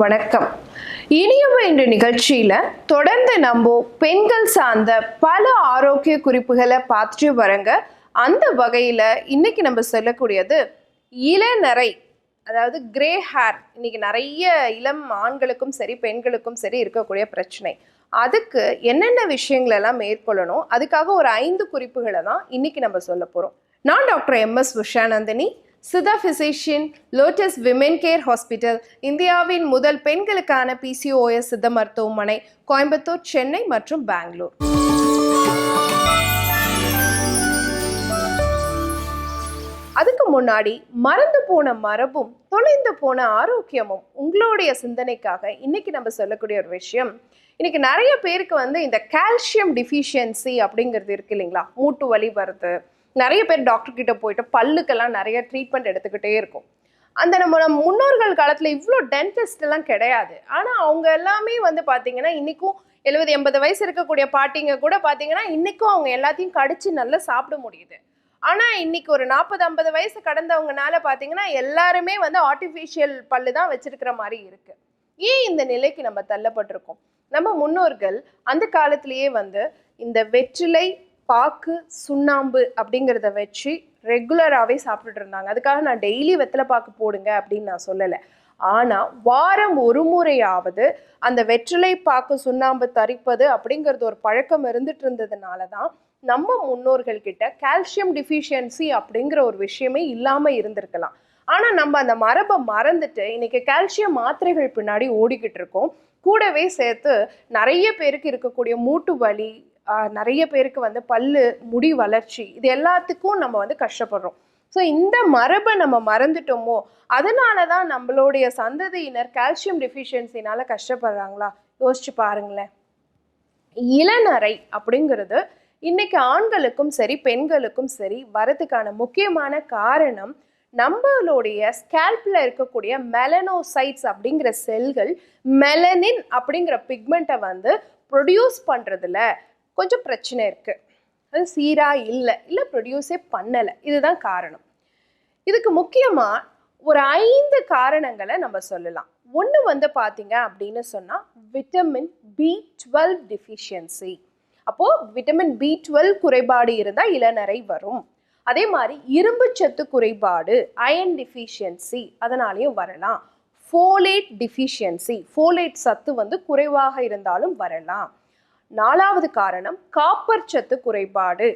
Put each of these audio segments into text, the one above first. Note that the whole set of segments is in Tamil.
வணக்கம். இனியவை என்ற நிகழ்ச்சியில தொடர்ந்து நம்ம பெண்கள் சார்ந்த பல ஆரோக்கிய குறிப்புகளை பார்த்துட்டு வரங்க. அந்த வகையில இன்னைக்கு நம்ம சொல்லக்கூடியது இளநரை, அதாவது கிரே ஹேர். இன்னைக்கு நிறைய இளம் ஆண்களுக்கும் சரி பெண்களுக்கும் சரி இருக்கக்கூடிய பிரச்சனை. அதுக்கு என்னென்ன விஷயங்கள் எல்லாம் மேற்கொள்ளணும், அதுக்காக ஒரு 5 குறிப்புகளை தான் இன்னைக்கு நம்ம சொல்ல போறோம். நான் doctor MS Usha Nandhini, Siddha physician, lotus women care hospital, இந்தியாவின் முதல் பெண்களுக்கான PCOS சித்த மருத்துவமனை, கோயம்புத்தூர், சென்னை மற்றும் பெங்களூர். அதுக்கு முன்னாடி மறந்து போன மரபும் தொலைந்து போன ஆரோக்கியமும் உங்களுடைய சிந்தனைக்காக இன்னைக்கு நம்ம சொல்லக்கூடிய ஒரு விஷயம். இன்னைக்கு நிறைய பேருக்கு இந்த கால்சியம் டிஃபிஷியன்சி அப்படிங்கிறது இருக்கு இல்லைங்களா? மூட்டு வலி வருது. நிறைய பேர் டாக்டர் கிட்ட போயிட்டு பல்லுக்கெல்லாம் நிறைய ட்ரீட்மெண்ட் எடுத்துக்கிட்டே இருக்கும். அந்த நம்ம முன்னோர்கள் காலத்துல இவ்வளோ டென்டிஸ்ட் எல்லாம் கிடையாது. ஆனா அவங்க எல்லாமே பாத்தீங்கன்னா இன்னைக்கும் 70-80 வயசு இருக்கக்கூடிய பாட்டிங்க கூட பாத்தீங்கன்னா இன்னைக்கும் அவங்க எல்லாத்தையும் கடிச்சு நல்லா சாப்பிட முடியுது. ஆனா இன்னைக்கு ஒரு 40-50 வயசு கடந்தவங்கனால பாத்தீங்கன்னா எல்லாருமே ஆர்டிஃபிஷியல் பல்லு தான் வச்சிருக்கிற மாதிரி இருக்கு. ஏன் இந்த நிலைக்கு நம்ம தள்ளப்பட்டிருக்கோம்? நம்ம முன்னோர்கள் அந்த காலத்திலேயே இந்த வெற்றிலை, பாக்கு, சுண்ணாம்பு அப்படிங்கிறத வச்சு ரெகுலராகவே சாப்பிட்டுட்டு இருந்தாங்க. அதுக்காக நான் டெய்லி வெத்தலை பாக்கு போடுங்க அப்படின்னு நான் சொல்லலை. ஆனால் வாரம் ஒரு முறையாவது அந்த வெற்றிலை, பாக்கு, சுண்ணாம்பு தரிப்பது அப்படிங்கிறது ஒரு பழக்கம் இருந்துட்டு இருந்ததுனால தான் நம்ம முன்னோர்கள் கிட்ட கால்சியம் டிஃபிஷியன்சி அப்படிங்கிற ஒரு விஷயமே இல்லாமல் இருந்திருக்கலாம். ஆனால் நம்ம அந்த மரபை மறந்துட்டு இன்னைக்கு கால்சியம் மாத்திரைகள் பின்னாடி ஓடிக்கிட்டு இருக்கோம். கூடவே சேர்த்து நிறைய பேருக்கு இருக்கக்கூடிய மூட்டு வலி, நிறைய பேருக்கு பல்லு, முடி வளர்ச்சி, இது எல்லாத்துக்கும் நம்ம கஷ்டப்படுறோம். ஸோ இந்த மரபை நம்ம மறந்துட்டோமோ, அதனால தான் நம்மளுடைய சந்ததியினர் கால்சியம் டிஃபிஷியன்சினால கஷ்டப்படுறாங்களா? யோசிச்சு பாருங்களேன். இளநரை அப்படிங்கிறது இன்னைக்கு ஆண்களுக்கும் சரி பெண்களுக்கும் சரி வரதுக்கான முக்கியமான காரணம் நம்மளுடைய ஸ்கேல்ப்ல இருக்கக்கூடிய மெலனோசைட்ஸ் அப்படிங்கிற செல்கள் மெலனின் அப்படிங்கிற பிக்மெண்ட்டை ப்ரொடியூஸ் பண்றதுல கொஞ்சம் பிரச்சனை இருக்கு. அது சீரா இல்லை ப்ரொடியூஸே பண்ணலை. இதுதான் காரணம். இதுக்கு முக்கியமா ஒரு 5 காரணங்களை நம்ம சொல்லலாம். ஒன்று பார்த்தீங்க அப்படின்னு சொன்னா விட்டமின் B12 டிஃபிஷியன்சி. அப்போ விட்டமின் B12 குறைபாடு இருந்தால் இளநரை வரும். அதே மாதிரி இரும்பு சத்து குறைபாடு, அயன் டிஃபிஷியன்சி, அதனாலையும் வரலாம். ஃபோலேட் டிஃபிஷியன்சி, ஃபோலேட் சத்து குறைவாக இருந்தாலும் வரலாம். 4வது காரணம் காப்பர் சத்து குறைபாடு,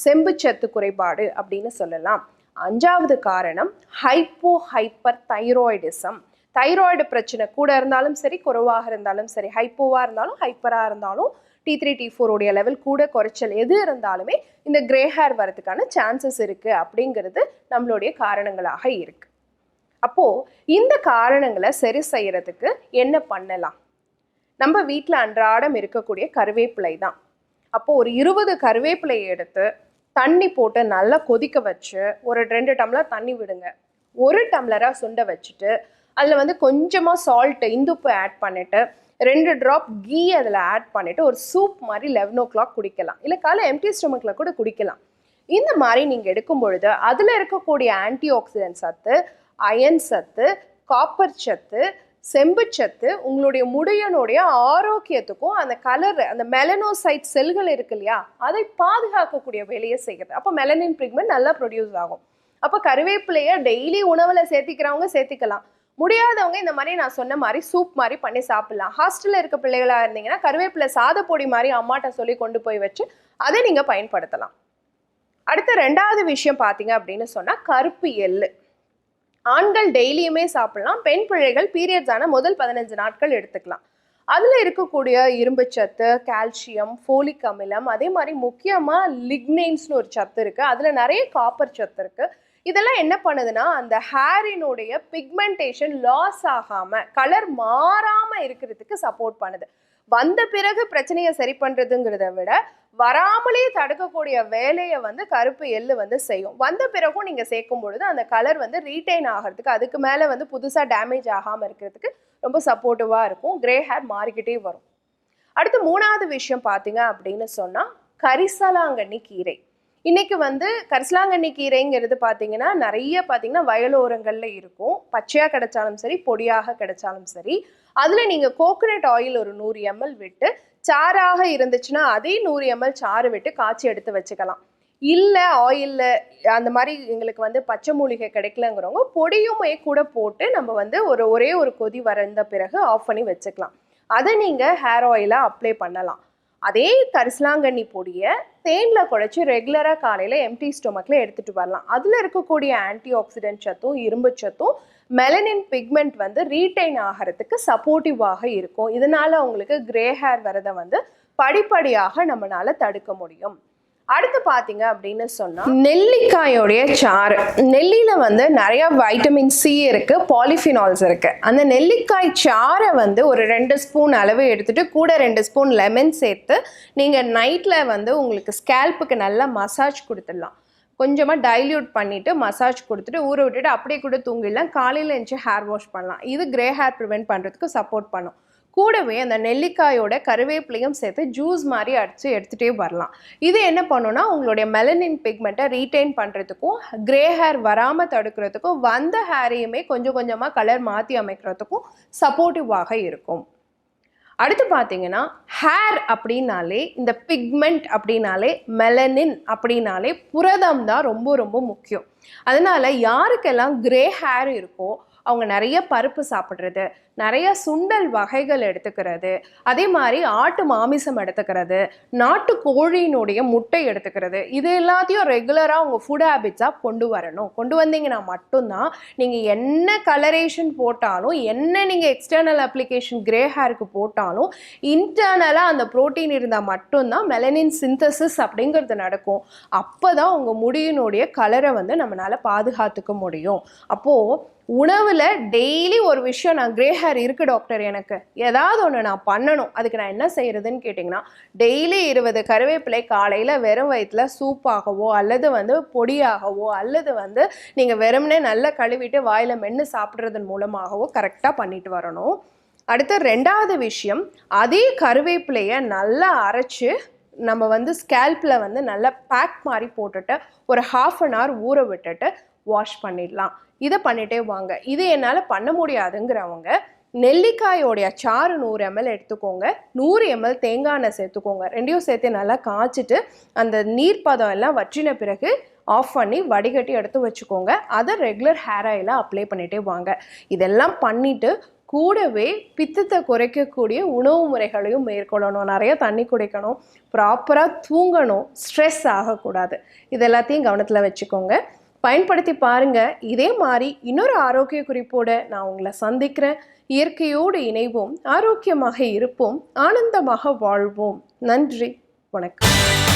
செம்பு சத்து குறைபாடு அப்படின்னு சொல்லலாம். 5வது காரணம் ஹைப்பர் தைராய்டிசம். தைராய்டு பிரச்சனை கூட இருந்தாலும் சரி குறைவாக இருந்தாலும் சரி, ஹைப்போவாக இருந்தாலும் ஹைப்பராக இருந்தாலும் T3 T4 உடைய லெவல் கூட குறைச்சல் எது இருந்தாலுமே இந்த கிரே ஹேர் வரதுக்கான சான்சஸ் இருக்கு அப்படிங்கிறது நம்மளுடைய காரணங்களாக இருக்கு. அப்போ இந்த காரணங்களை சரி செய்யறதுக்கு என்ன பண்ணலாம்? நம்ம வீட்டில் அன்றாடம் இருக்கக்கூடிய கருவேப்பிலை தான். அப்போ ஒரு 20 கருவேப்பிலையை எடுத்து தண்ணி போட்டு நல்லா கொதிக்க வச்சு ஒரு 2 டம்ளர் தண்ணி விடுங்க. 1 டம்ளராக சுண்ட வச்சுட்டு அதில் கொஞ்சமாக சால்ட்டு, இந்துப்பு ஆட் பண்ணிட்டு 2 ட்ராப் கீ அதில் ஆட் பண்ணிட்டு ஒரு சூப் மாதிரி 11 o'clock குடிக்கலாம். இல்லை காலை எம்டி ஸ்டொமக்கில் கூட குடிக்கலாம். இந்த மாதிரி நீங்கள் எடுக்கும் பொழுது அதில் இருக்கக்கூடிய ஆன்டி ஆக்சிடென்ட் சத்து, அயன் சத்து, காப்பர் சத்து, செம்பு சத்து உங்களுடைய முடியனுடைய ஆரோக்கியத்துக்கும் அந்த கலர், அந்த மெலனோசைட் செல்கள் இருக்கு இல்லையா, அதை பாதுகாக்கக்கூடிய வேலையை செய்யுது. அப்போ மெலனின் பிக்மெண்ட் நல்லா ப்ரொடியூஸ் ஆகும். அப்போ கருவேப்பிலையை டெய்லி உணவில் சேர்த்திக்கிறவங்க சேர்த்திக்கலாம். முடியாதவங்க இந்த மாதிரி நான் சொன்ன மாதிரி சூப் மாதிரி பண்ணி சாப்பிடலாம். ஹாஸ்டலில் இருக்க பிள்ளைகளாக இருந்தீங்கன்னா கருவேப்பிலை சாதப்பொடி மாதிரி அம்மாட்ட சொல்லி கொண்டு போய் வச்சு அதை நீங்கள் பயன்படுத்தலாம். அடுத்த 2வது விஷயம் பார்த்தீங்க அப்படின்னு சொன்னால் கருப்பு எள்ளு. ஆண்கள் டெய்லியுமே சாப்பிடலாம். பெண் பிள்ளைகள் பீரியட்ஸ் ஆன முதல் 15 நாட்கள் எடுத்துக்கலாம். அதில் இருக்கக்கூடிய இரும்பு சத்து, கால்சியம், ஃபோலிக் அமிலம், அதே மாதிரி முக்கியமாக லிக்னைன்ஸ்னு ஒரு சத்து இருக்குது. அதில் நிறைய காப்பர் சத்து இருக்குது. இதெல்லாம் என்ன பண்ணுதுன்னா அந்த ஹேரினுடைய பிக்மெண்டேஷன் லாஸ் ஆகாமல், கலர் மாறாமல் இருக்கிறதுக்கு சப்போர்ட் பண்ணுது. வந்த பிறகு பிரச்சனையை சரி பண்ணுறதுங்கிறத விட வராமலே தடுக்கக்கூடிய வேலையை கருப்பு எள்ளு செய்யும். வந்த பிறகும் நீங்கள் சேர்க்கும் பொழுது அந்த கலர் ரீட்டைன் ஆகிறதுக்கு, அதுக்கு மேலே புதுசாக டேமேஜ் ஆகாமல் இருக்கிறதுக்கு ரொம்ப சப்போர்ட்டிவாக இருக்கும். கிரே ஹேர் மாறிக்கிட்டே வரும். அடுத்து 3வது விஷயம் பார்த்தீங்க அப்படின்னு சொன்னால் கரிசலாங்கண்ணி கீரை. இன்னைக்கு வந்து கரிசலாங்கண்ணி கீரைங்கிறது பார்த்தீங்கன்னா நிறைய பார்த்தீங்கன்னா வயலோரங்களில் இருக்கும். பச்சையாக கிடைச்சாலும் சரி, பொடியாக கிடைச்சாலும் சரி. அதில் நீங்கள் கோகோனட் ஆயில் ஒரு 100 ml விட்டு, சாறாக இருந்துச்சுன்னா அதே 100 ml சாறு விட்டு காய்ச்சி எடுத்து வச்சுக்கலாம். இல்லை ஆயிலில் அந்த மாதிரி எங்களுக்கு வந்து பச்சை மூலிகை கிடைக்கலங்கிறவங்க பொடியுமே கூட போட்டு நம்ம வந்து ஒரே ஒரு கொதி வந்த பிறகு ஆஃப் பண்ணி வச்சுக்கலாம். அதை நீங்கள் ஹேர் ஆயிலாக அப்ளை பண்ணலாம். அதே கரிசலாங்கண்ணி பொடியை தேனில் குழைச்சி ரெகுலராக காலையில் எம்டி ஸ்டொமக்கில் எடுத்துகிட்டு வரலாம். அதில் இருக்கக்கூடிய ஆன்டி ஆக்சிடென்ட் சத்தும் இரும்பு சத்தும் மெலனின் பிக்மெண்ட் வந்து ரீட்டைன் ஆகிறதுக்கு சப்போர்ட்டிவாக இருக்கும். இதனால் உங்களுக்கு கிரே ஹேர் வரதை வந்து படிப்படியாக நம்மளால் தடுக்க முடியும். அடுத்து பார்த்தீங்க அப்படின்னு சொன்னால் நெல்லிக்காயோடைய சாறு. நெல்லியில் வந்து நிறைய வைட்டமின் சி இருக்குது, பாலிஃபினால்ஸ் இருக்குது. அந்த நெல்லிக்காய் சாறை வந்து ஒரு 2 ஸ்பூன் அளவு எடுத்துகிட்டு கூட 2 ஸ்பூன் லெமன் சேர்த்து நீங்கள் நைட்டில் வந்து உங்களுக்கு ஸ்கேல்ப்புக்கு நல்லா மசாஜ் கொடுத்துடலாம். கொஞ்சமாக டைல்யூட் பண்ணிவிட்டு மசாஜ் கொடுத்துட்டு ஊற விட்டுட்டு அப்படியே கூட தூங்கிடலாம். காலையில் எழுந்துச்சு ஹேர் வாஷ் பண்ணலாம். இது கிரே ஹேர் ப்ரிவெண்ட் பண்ணுறதுக்கு சப்போர்ட் பண்ணும். கூடவே அந்த நெல்லிக்காயோட கருவேப்பிலையும் சேர்த்து ஜூஸ் மாதிரி அடித்து எடுத்துகிட்டே வரலாம். இது என்ன பண்ணுன்னா உங்களுடைய மெலனின் பிக்மெண்ட்டை ரீட்டைன் பண்ணுறதுக்கும் கிரே ஹேர் வராமல் தடுக்கிறதுக்கும் வந்த ஹேரையுமே கொஞ்சம் கொஞ்சமாக கலர் மாற்றி அமைக்கிறதுக்கும் சப்போர்ட்டிவாக இருக்கும். அடுத்து பார்த்தீங்கன்னா ஹேர் அப்படின்னாலே இந்த பிக்மெண்ட் அப்படின்னாலே மெலனின் அப்படின்னாலே புரதம் தான் ரொம்ப ரொம்ப முக்கியம். அதனால் யாருக்கெல்லாம் கிரே ஹேர் இருக்கோ அவங்க நிறைய பருப்பு சாப்பிட்றது, நிறைய சுண்டல் வகைகள் எடுத்துக்கிறது, அதே மாதிரி ஆட்டு மாமிசம் எடுத்துக்கிறது, நாட்டு கோழியினுடைய முட்டை எடுத்துக்கிறது, இது எல்லாத்தையும் ரெகுலராக உங்கள் ஃபுட் ஹேபிட்ஸாக கொண்டு வரணும். கொண்டு வந்தீங்கன்னா மட்டும்தான் நீங்கள் என்ன கலரேஷன் போட்டாலும், என்ன நீங்கள் எக்ஸ்டர்னல் அப்ளிகேஷன் கிரே ஹேருக்கு போட்டாலும் இன்டர்னலாக அந்த ப்ரோட்டீன் இருந்தால் மட்டும்தான் மெலனின் சிந்தசிஸ் அப்படிங்கிறது நடக்கும். அப்போ தான் உங்கள் முடியினுடைய கலரை வந்து நம்மளால் பாதுகாத்துக்க முடியும். அப்போது உணவில் டெய்லி ஒரு விஷயம், நான் கிரே ஹேர் இருக்குது டாக்டர், எனக்கு ஏதாவது ஒன்று நான் பண்ணணும், அதுக்கு நான் என்ன செய்கிறதுன்னு கேட்டிங்கன்னா, டெய்லி 20 கருவேப்பிலை காலையில் வெறும் வயிற்றில் சூப்பாகவோ அல்லது வந்து பொடியாகவோ அல்லது வந்து நீங்கள் வெறும்னே நல்லா கழுவிட்டு வாயில் மென்று சாப்பிட்றதன் மூலமாகவோ கரெக்டாக பண்ணிட்டு வரணும். அடுத்த 2வது விஷயம், அதே கருவேப்பிலையை நல்லா அரைச்சி நம்ம வந்து ஸ்கேல்பில் வந்து நல்லா பேக் மாதிரி போட்டுட்டு ஒரு 1/2 an hour ஊற விட்டுட்டு வாஷ் பண்ணிடலாம். இதை பண்ணிட்டே வாங்க. இது என்னால் பண்ண முடியாதுங்கிறவங்க நெல்லிக்காயோடைய சாறு 100 ml எடுத்துக்கோங்க, 100 ml தேங்காய் எண்ணெய் சேர்த்துக்கோங்க. 2யும் சேர்த்து நல்லா காய்ச்சிட்டு அந்த நீர்ப்பதம் எல்லாம் வற்றின பிறகு ஆஃப் பண்ணி வடிகட்டி எடுத்து வச்சுக்கோங்க. அதை ரெகுலர் ஹேர் ஆயிலாக அப்ளை பண்ணிகிட்டே வாங்க. இதெல்லாம் பண்ணிவிட்டு கூடவே பித்தத்தை குறைக்கக்கூடிய உணவு முறைகளையும் மேற்கொள்ளணும். நிறைய தண்ணி குடிக்கணும், ப்ராப்பராக தூங்கணும், ஸ்ட்ரெஸ் ஆகக்கூடாது. இது எல்லாத்தையும் கவனத்தில் வச்சுக்கோங்க. பயன்படுத்தி பாருங்கள். இதே மாதிரி இன்னொரு ஆரோக்கிய குறிப்போடு நான் உங்களை சந்திக்கிறேன். இயற்கையோடு இணைவோம், ஆரோக்கியமாக இருப்போம், ஆனந்தமாக வாழ்வோம். நன்றி, வணக்கம்.